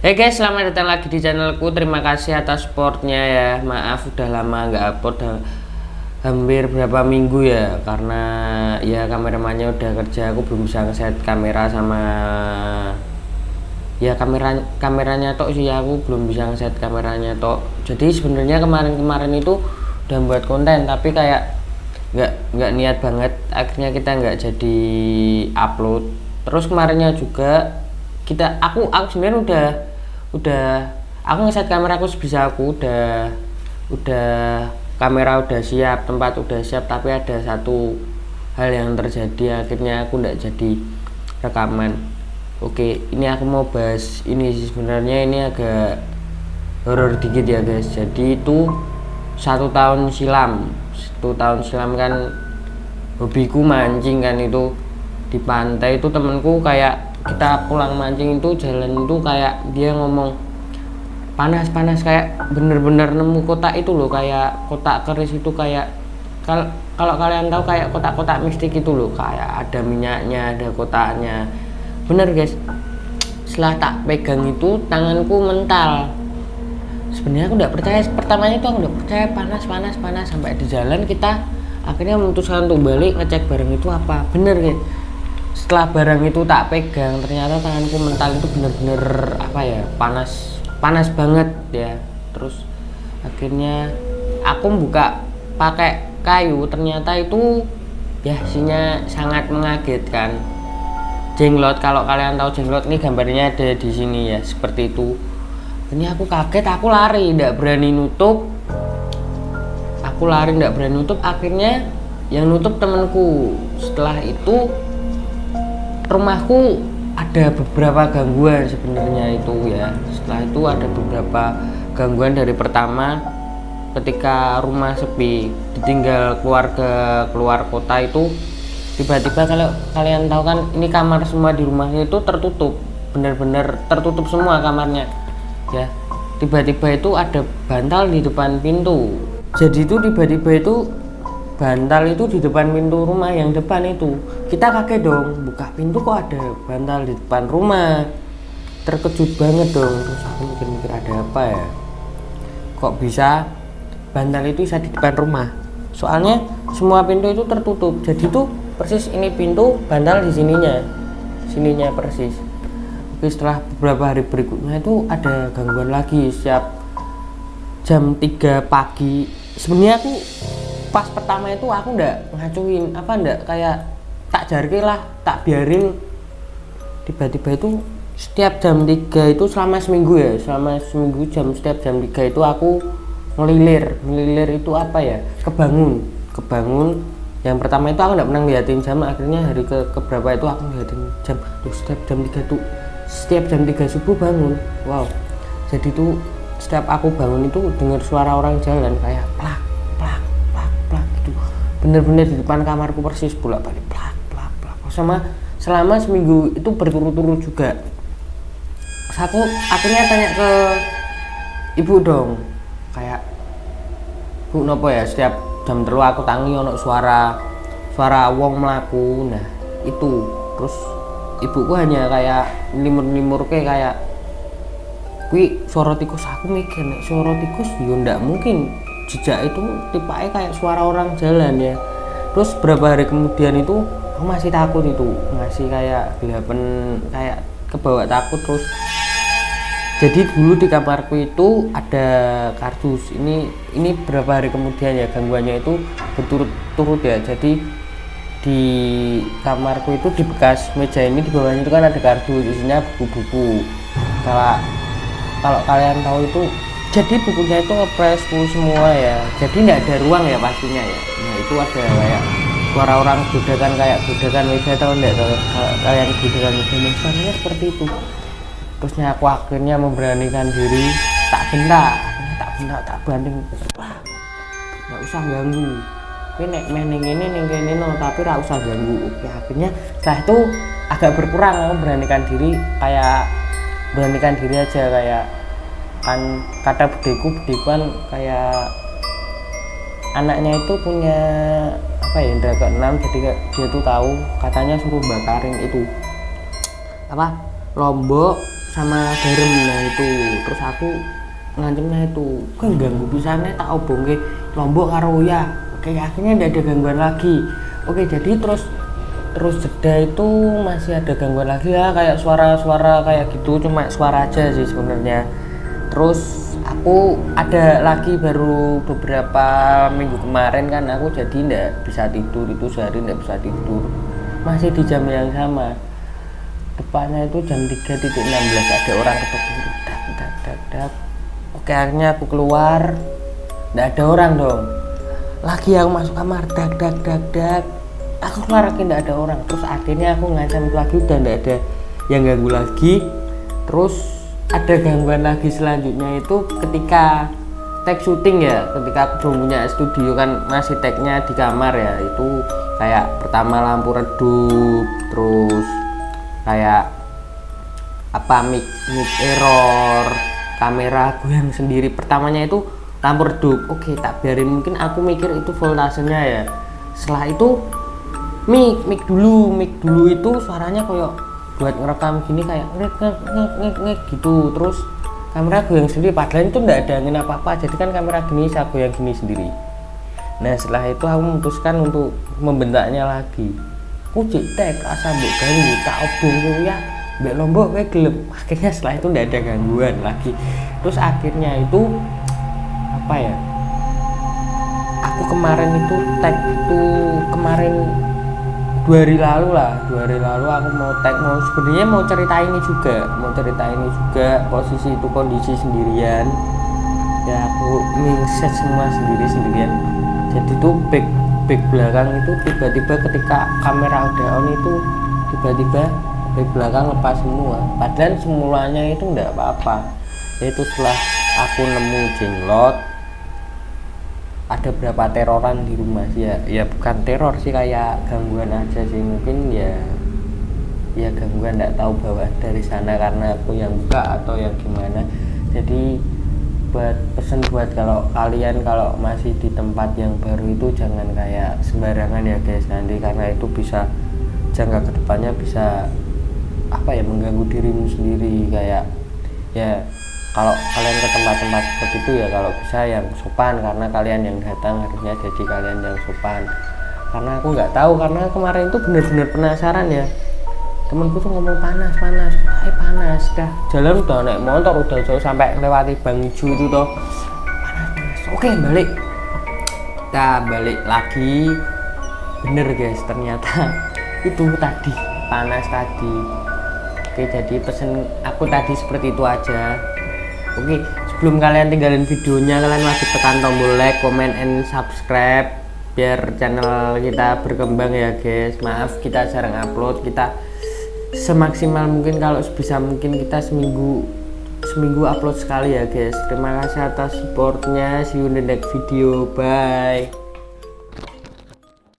Hey guys, selamat datang lagi di channelku. Terima kasih atas supportnya ya. Maaf udah lama nggak upload, hampir berapa minggu ya, karena ya kameramannya udah kerja. Aku belum bisa ngeset kamera sama ya kameranya tok sih. Aku belum bisa ngeset kameranya tok. Jadi sebenarnya kemarin itu udah buat konten, tapi kayak nggak niat banget. Akhirnya kita nggak jadi upload. Terus kemarinnya juga aku sebenarnya udah aku ngeset kamera aku sebisa aku, udah kamera udah siap, tempat udah siap, tapi ada satu hal yang terjadi. Akhirnya aku nggak jadi rekaman. Oke, ini aku mau bahas ini sih. Sebenarnya ini agak horor dikit ya guys. Jadi itu satu tahun silam kan hobiku mancing kan. Itu di pantai itu temenku, kayak kita pulang mancing itu jalan itu kayak dia ngomong panas, kayak bener-bener nemu kotak itu loh, kayak kotak keris itu, kayak kalau kalian tahu kayak kotak-kotak mistik itu loh, kayak ada minyaknya, ada kotaknya. Bener guys, setelah tak pegang itu tanganku mental. Sebenarnya aku nggak percaya, pertamanya itu aku nggak percaya, panas sampai di jalan kita akhirnya memutuskan untuk balik ngecek barang itu apa bener guys. Setelah barang itu tak pegang, ternyata tanganku mental itu bener-bener apa ya, panas banget ya. Terus akhirnya aku buka pakai kayu, ternyata itu ya isinya sangat mengagetkan. Jenglot, kalau kalian tahu jenglot, ini gambarnya ada di sini ya, seperti itu. Ini aku kaget, aku lari, nggak berani nutup. Akhirnya yang nutup temenku. Setelah itu rumahku ada beberapa gangguan sebenarnya itu ya. Setelah itu ada beberapa gangguan. Dari pertama, ketika rumah sepi, ditinggal keluarga keluar kota itu, tiba-tiba, kalau kalian tahu kan, ini kamar semua di rumahnya itu tertutup, bener-bener tertutup semua kamarnya ya. Tiba-tiba itu ada bantal di depan pintu. Jadi itu tiba-tiba itu bantal itu di depan pintu rumah yang depan itu. Kita kaget dong, buka pintu kok ada bantal di depan rumah. Terkejut banget dong. Terus aku mikir ada apa ya, kok bisa bantal itu bisa di depan rumah. Soalnya semua pintu itu tertutup. Jadi tuh persis ini pintu, bantal di sininya persis. Oke, setelah beberapa hari berikutnya itu ada gangguan lagi. Setiap jam 3 pagi, sebenarnya aku pas pertama itu aku ndak ngacuin kayak tak jarke lah, tak biarin. Tiba-tiba itu setiap jam 3 itu selama seminggu setiap jam 3 itu aku ngelilir itu apa ya, kebangun. Yang pertama itu aku nggak pernah ngeliatin jam, akhirnya hari keberapa itu aku ngeliatin jam tuh, setiap jam 3 subuh bangun. Wow, jadi tuh setiap aku bangun itu dengar suara orang jalan kayak plak gitu, bener-bener di depan kamarku persis, bolak-balik plak. Selama seminggu itu berturut-turut juga. Terus aku akhirnya tanya ke ibu dong, kayak, Bu, nopo ya setiap jam 3 aku tangi ono suara wong mlaku. Nah itu, terus ibuku hanya kayak nimur kayak kuwi suara tikus. Aku mikir, nek suara tikus yo ndak mungkin, jejak itu tipanya kayak suara orang jalan ya. Terus beberapa hari kemudian itu aku masih takut, itu masih kayak gelapan, kayak kebawa takut. Terus jadi dulu di kamarku itu ada kardus. Ini beberapa hari kemudian ya, gangguannya itu berturut-turut ya. Jadi di kamarku itu, di bekas meja ini, di bawahnya itu kan ada kardus, isinya buku-buku. Kalau kalian tahu itu, jadi bukunya itu ngepres full semua ya, jadi nggak ada ruang ya pastinya ya. Nah itu ada kayak suara orang godakan, kayak godakan meja, tahu nggak kalian godakan meja? Suaranya seperti itu. Terusnya aku akhirnya memberanikan diri, tak bentak, tak banting, nggak usah ganggu. Ini nek meneng ini no, tapi nggak usah ganggu. Oke, akhirnya setelah itu agak berkurang, aku beranikan diri aja. Kayak kan kata budeku kan kayak anaknya itu punya apa ya, indra keenam. Jadi dia tuh tahu, katanya suruh bakarin itu apa, lombok sama garam. Nah itu terus aku ngancemnya itu kan ganggu pisannya tak obongke Lombok karo ya. Oke, akhirnya tidak ada gangguan lagi. Oke, jadi terus jeda itu masih ada gangguan lagi ya, kayak suara-suara kayak gitu, cuma suara aja sih sebenarnya. Terus aku ada lagi baru beberapa minggu kemarin kan, aku jadi ndak bisa tidur, itu sehari ndak bisa tidur, masih di jam yang sama. Depannya itu jam 3.16 ada orang ketok pintu, dak. Oke, akhirnya aku keluar, ndak ada orang dong. Lagi aku masuk kamar, dak. Aku keluar lagi ndak ada orang. Terus akhirnya aku ngancam lagi, udah ndak ada yang ganggu lagi. Terus ada gangguan lagi selanjutnya itu ketika tag syuting ya, ketika aku belum punya studio kan, masih tagnya di kamar ya. Itu kayak pertama lampu redup, terus kayak apa mic error, kamera goyang sendiri. Pertamanya itu lampu redup, oke tak biarin, mungkin aku mikir itu voltasenya ya. Setelah itu mic dulu itu suaranya kayak buat ngerekam gini, kayak ngek gitu. Terus kamera goyang sendiri, padahal itu enggak ada angin apa-apa, jadi kan kamera gini saya goyang gini sendiri. Nah setelah itu aku memutuskan untuk membentaknya lagi. Kucik tek asa mbok ganggu tak obong ya mbek Lombok kowe gelem. Akhirnya setelah itu enggak ada gangguan lagi. Terus akhirnya itu apa ya, aku kemarin itu tag itu kemarin 2 hari lalu aku mau tag, sebenarnya mau cerita ini juga posisi itu kondisi sendirian ya, aku mingset semua sendirian. Jadi tuh back belakang itu tiba-tiba ketika kamera udah on itu tiba-tiba back belakang lepas semua, padahal semulanya itu enggak apa-apa. Itu setelah aku nemu jenglot, ada berapa teroran di rumah sih ya bukan teror sih, kayak gangguan aja sih, mungkin ya gangguan, nggak tahu bawaan dari sana karena aku yang buka atau yang gimana. Jadi buat pesen buat kalau kalian kalau masih di tempat yang baru itu jangan kayak sembarangan ya guys, nanti karena itu bisa jangka kedepannya bisa apa ya, mengganggu dirimu sendiri. Kayak ya kalau kalian ke tempat-tempat seperti itu ya kalau bisa yang sopan, karena kalian yang datang harusnya jadi kalian yang sopan. Karena aku nggak tahu, karena kemarin itu bener-bener penasaran ya, temenku tuh ngomong panas dah jalan udah naik motor udah jauh sampai lewati Bang Ijo itu toh, panas. Oke, balik lagi, bener guys, ternyata itu tadi panas tadi. Oke, jadi pesen aku tadi seperti itu aja. Oke, sebelum kalian tinggalin videonya, kalian wajib tekan tombol like, comment, and subscribe biar channel kita berkembang ya guys. Maaf kita jarang upload, kita semaksimal mungkin, kalau sebisa mungkin kita seminggu upload sekali ya guys. Terima kasih atas supportnya, see you in the next video, bye.